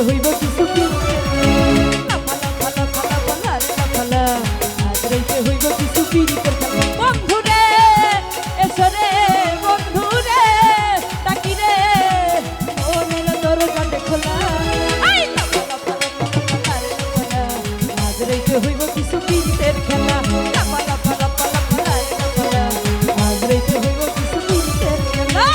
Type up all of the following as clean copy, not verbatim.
হইব কিছু আজ রাইতে হইব কিছু পিরিতের খেলা বন্ধু রে এসো রে বন্ধু রে ডাকি রে মনের দরজা খোলা আজ রাইতে হইব কিছু পিরিতের খেলা আজ রাইতে হইব কিছু পিরিতের খেলা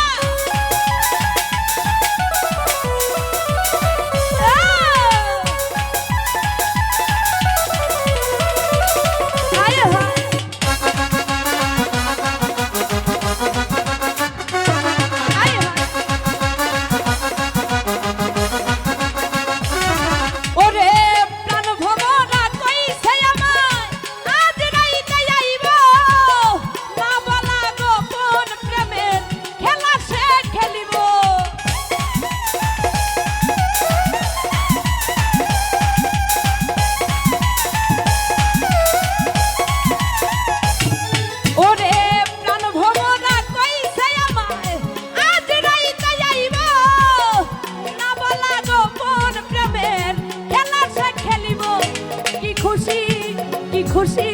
খুশি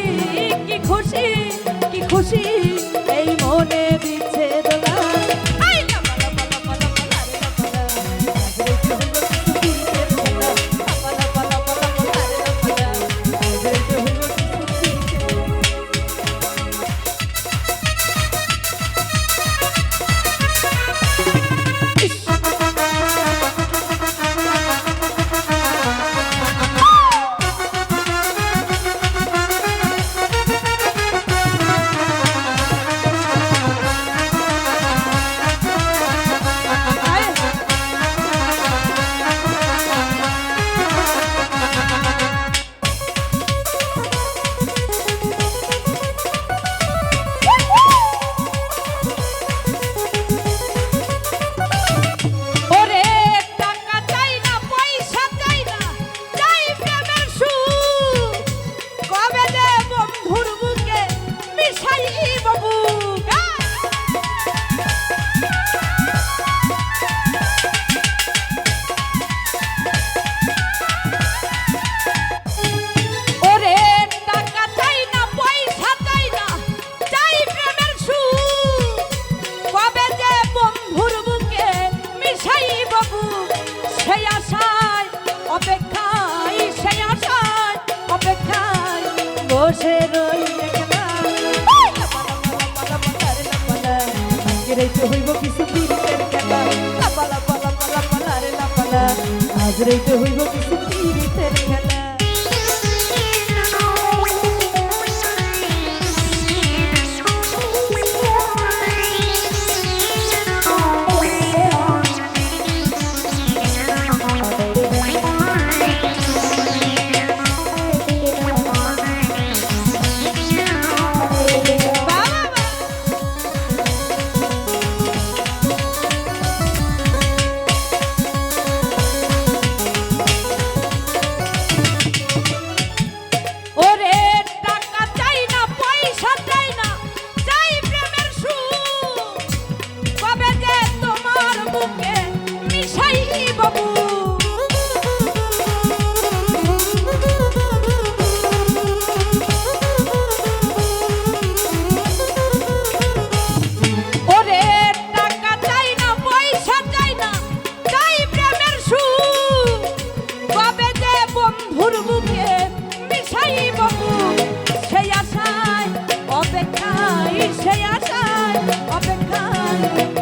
কি খুশি কি খুশি এই মনে দিচ্ছে দোলা বসে রই রাইতে হইব কিছু পিরিতের খেলা আজ রাইতে হইব কিছু পিরিতের খেলা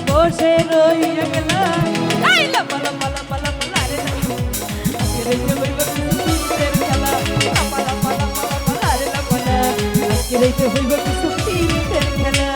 বসে রই রাইতে হইব কিছু পিরিতের খেলা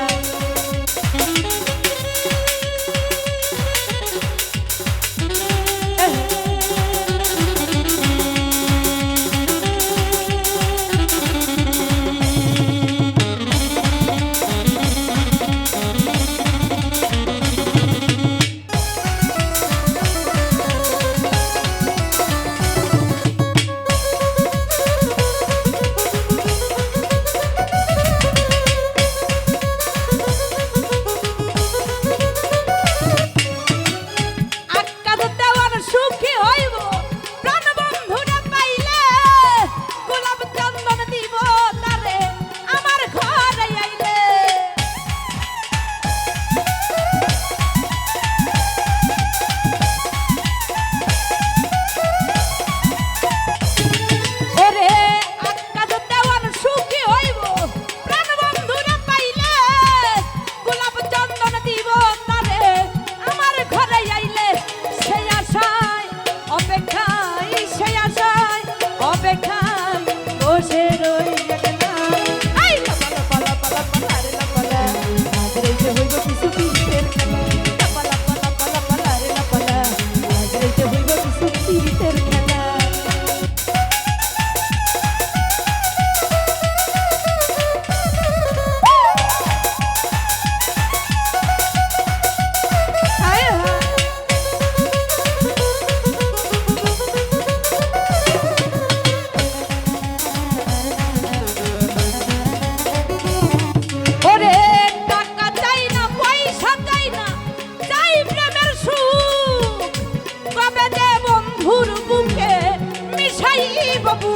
বাবু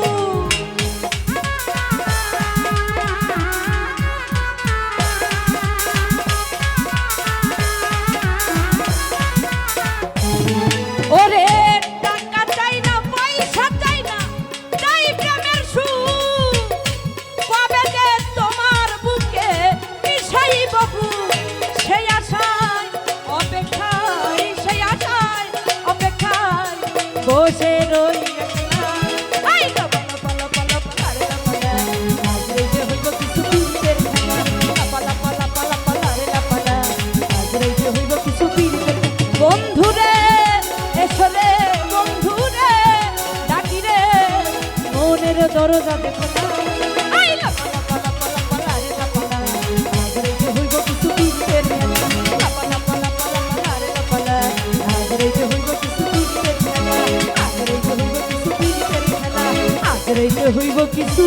ওরে টাকা চাই না পয়সা চাই না চাই প্রেমের সুখ পাবে যে তোমার বুকে মিশাই বাবু সেই আশায় অপেক্ষায় সেই আশায় অপেক্ষায় বসে রই আই পালা পালা পালা পালা রে পালা আজ রে যে হইব কিছু পীরের খেলা পালা পালা পালা পালা রে পালা আজ রে যে হইব কিছু পীরের বন্ধুরে এসরে বন্ধুরে ডাকি রে মনের দরজা দেখো না আই লা পালা পালা পালা পালা রে পালা আজ রে যে হইব কিছু পীরের খেলা পালা পালা পালা পালা রে পালা আজ রে যে হইব কিছু পীরের খেলা আজ রে যে হইব কিছু পীরের খেলা আজ রে যে হইব কিছু